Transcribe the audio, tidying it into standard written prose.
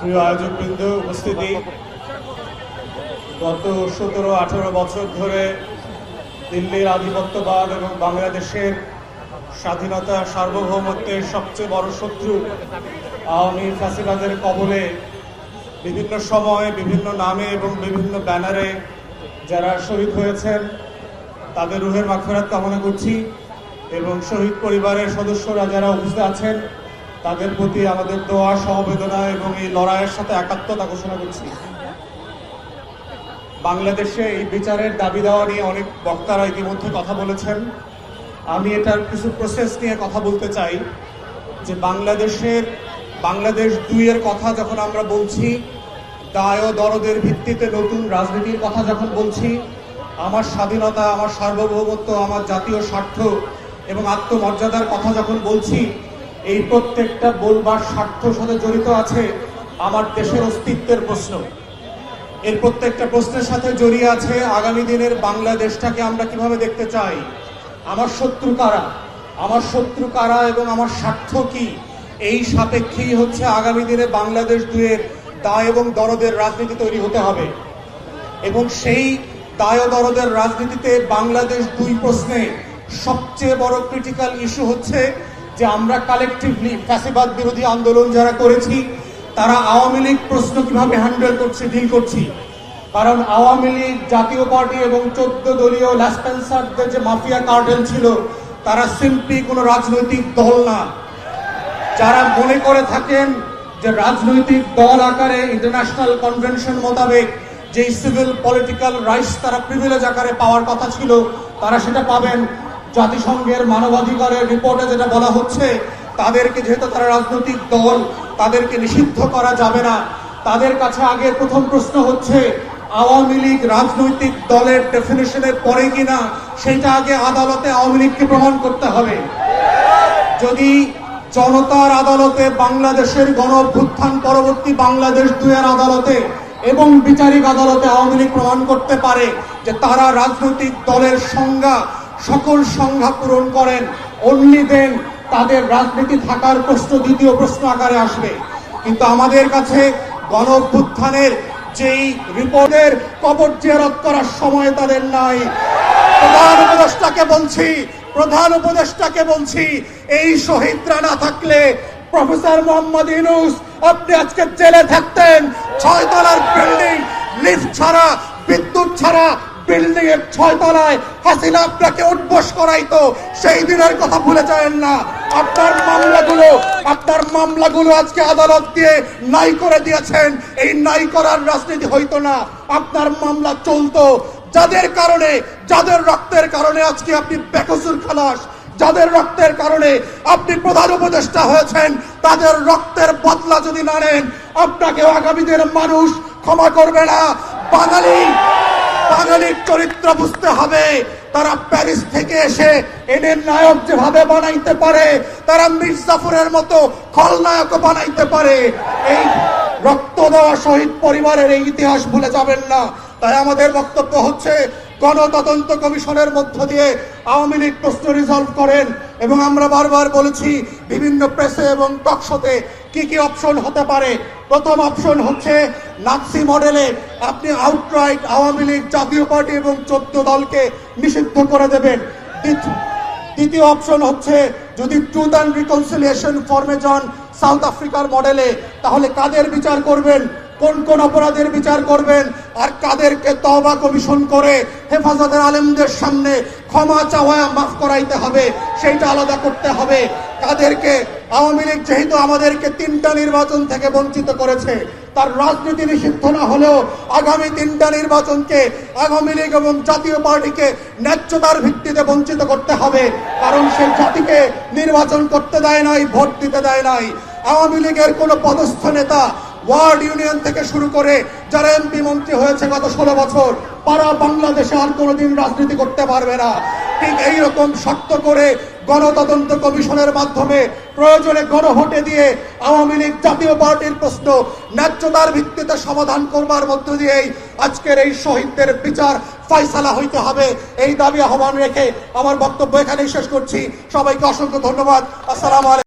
প্রিয় আয়োজকবৃন্দ, উপস্থিতি, গত 17-18 বছর ধরে দিল্লির আধিপত্যবাদ এবং বাংলাদেশের স্বাধীনতা সার্বভৌমত্বের সবচেয়ে বড় শত্রু আওয়ামী ফ্যাসিবাদের কবলে বিভিন্ন সময়ে বিভিন্ন নামে এবং বিভিন্ন ব্যানারে যারা শহীদ হয়েছেন তাদের রুহের মাগফিরাত কামনা করছি এবং শহীদ পরিবারের সদস্যরা যারা উপস্থিত আছেন তাদের প্রতি আমাদের দোয়া, সমবেদনা এবং এই লড়াইয়ের সাথে একাত্মতা ঘোষণা করছি। বাংলাদেশে এই বিচারের দাবি দেওয়া নিয়ে অনেক বক্তারা ইতিমধ্যে কথা বলেছেন। আমি এটার কিছু প্রসেস নিয়ে কথা বলতে চাই যে বাংলাদেশ 2-এর কথা যখন আমরা বলছি, দায় ও দরদের ভিত্তিতে নতুন রাজনীতির কথা যখন বলছি, আমার স্বাধীনতা, আমার সার্বভৌমত্ব, আমার জাতীয় স্বার্থ এবং আত্মমর্যাদার কথা যখন বলছি, এই প্রত্যেকটা বলবার স্বার্থর সাথে জড়িত আছে আমার দেশের অস্তিত্বের প্রশ্ন। এর প্রত্যেকটা প্রশ্নের সাথে জড়িয়ে আছে আগামী দিনের বাংলাদেশটাকে আমরা কিভাবে দেখতে চাই, আমার শত্রু কারা এবং আমার স্বার্থ কি, এই সাপেক্ষেই হচ্ছে আগামী দিনে বাংলাদেশ 2-এর দায় এবং দরদের রাজনীতি তৈরি হতে হবে। এবং সেই দায় ও দরদের রাজনীতিতে বাংলাদেশ 2 প্রশ্নে সবচেয়ে বড় ক্রিটিক্যাল ইস্যু হচ্ছে যে আমরা কালেকটিভলি ফ্যাসিবাদ বিরোধী আন্দোলন যারা করেছি তারা আওয়ামী লীগ প্রশ্ন কিভাবে হ্যান্ডেল করছি, ডিল করছি। কারণ আওয়ামী লীগ, জাতীয় পার্টি এবং 14 দলীয় ল্যাসপেন্সারদের যে মাফিয়া কার্টেল ছিল, তারা সিম্পলি কোনো রাজনৈতিক দল না। যারা মনে করে থাকেন যে রাজনৈতিক দল আকারে ইন্টারন্যাশনাল কনভেনশন মোতাবেক যে সিভিল পলিটিক্যাল রাইটস তারা প্রিভিলেজ আকারে পাওয়ার কথা ছিল, তারা সেটা পাবেন। জাতিসংঘের মানবাধিকারের রিপোর্টে যেটা বলা হচ্ছে, তাদেরকে যেহেতু তারা রাজনৈতিক দল, তাদেরকে নিষিদ্ধ করা যাবে না। তাদের কাছে আগে প্রথম প্রশ্ন হচ্ছে আওয়ামী লীগ রাজনৈতিক দলের ডেফিনেশনের পরে কিনা, সেটা আগে আদালতে আওয়ামী লীগকে প্রমাণ করতে হবে। যদি জনতার আদালতে, বাংলাদেশের গণঅভ্যুত্থান পরবর্তী বাংলাদেশ 2-এর আদালতে এবং বিচারিক আদালতে আওয়ামী লীগ প্রমাণ করতে পারে যে তারা রাজনৈতিক দলের সংজ্ঞা, সকল সংজ্ঞা পূরণ করেন, অনলি দেন তাদের রাজনীতি থাকার প্রশ্ন দ্বিতীয় প্রশ্ন আকারে আসবে। কিন্তু আমাদের কাছে গণঅভ্যুত্থানের যেই রিপোর্টের কবর জিয়ারত করার সময় তাদের নাই। প্রধান উপদেষ্টাকে বলছি এই শহীদরা না থাকলে প্রফেসর মোহাম্মদ ইউনূস আপনি আজকে জেলে থাকতেন। 6 তলার বিল্ডিং, লিফট ছাড়া, বিদ্যুৎ ছাড়া বিল্ডিং এর 6 তলায় হাসিনা আপনাকে উঠবস করাইতো। সেই দিনের কথা ভুলে যাবেন না। আপনার মামলাগুলো আজকে আদালত দিয়ে নাই করে দিয়েছেন। এই নাই করার রাজনীতি হইতো না, আপনার মামলা চলতো। যাদের রক্তের কারণে আজকে আপনি বেকসুর খালাস, যাদের রক্তের কারণে আপনি প্রধান উপদেষ্টা হয়েছেন, তাদের রক্তের বদলা যদি না নেন, আপনাকে আগামী দিনের মানুষ ক্ষমা করবে না। বাঙালির চরিত্র বুঝতে হবে। তারা প্যারিস থেকে এসে এদের নায়ক যেভাবে বানাইতে পারে, তারা মির্জাফরের মতো খলনায়কও বানাইতে পারে। এই রক্ত দেওয়া শহীদ পরিবারের এই ইতিহাস ভুলে যাবেন না। তাই আমাদের বক্তব্য হচ্ছে গণতদন্ত কমিশনের মধ্য দিয়ে আওয়ামী লীগ প্রশ্ন রিজলভ করেন। এবং আমরা বারবার বলেছি বিভিন্ন প্রেসে এবং টকশোতে কি অপশন হতে পারে। প্রথম অপশন হচ্ছে নাৎসি মডেলে আপনি আউটরাইট আওয়ামী লীগ, জাতীয় পার্টি এবং 14 দলকে নিষিদ্ধ করে দেবেন। দ্বিতীয় অপশন হচ্ছে যদি ট্রুথ অ্যান্ড রিকনসিলিয়েশন ফর্মে যান সাউথ আফ্রিকার মডেলে, তাহলে কাদের বিচার করবেন, কোন অপরাধের বিচার করবেন, আর কাদেরকে তওবা কমিশন করে হেফাজতের আলেমদের সামনে ক্ষমা চাওয়া, মাফ করাইতে হবে, সেইটা আলাদা করতে হবে। কাদেরকে আওয়ামী লীগ যেহেতু আমাদেরকে 3টা নির্বাচন থেকে বঞ্চিত করেছে, তার রাজনীতি নিষিদ্ধ না হলেও আগামী 3টা নির্বাচনকে আওয়ামী লীগ এবং জাতীয় পার্টিকে ন্যায্যতার ভিত্তিতে বঞ্চিত করতে হবে। কারণ সেই জাতিকে নির্বাচন করতে দেয় নাই, ভোট দিতে দেয় নাই। আওয়ামী লীগের কোনো পদস্থ নেতা ওয়ার্ড ইউনিয়ন থেকে শুরু করে যারা এমপি মন্ত্রী হয়েছে গত 16 বছর, পারা বাংলাদেশে আর কোনোদিন রাজনীতি করতে পারবে না। ঠিক এইরকম শর্ত করে গণতদন্ত কমিশনের মাধ্যমে প্রয়োজনে গণভোটে দিয়ে আওয়ামী লীগ, জাতীয় পার্টির প্রশ্ন ন্যায্যতার ভিত্তিতে সমাধান করবার মধ্য দিয়েই আজকের এই শহীদদের বিচার ফয়সালা হইতে হবে। এই দাবি আহ্বান রেখে আমার বক্তব্য এখানেই শেষ করছি। সবাইকে অসংখ্য ধন্যবাদ। আসসালামু আলাইকুম।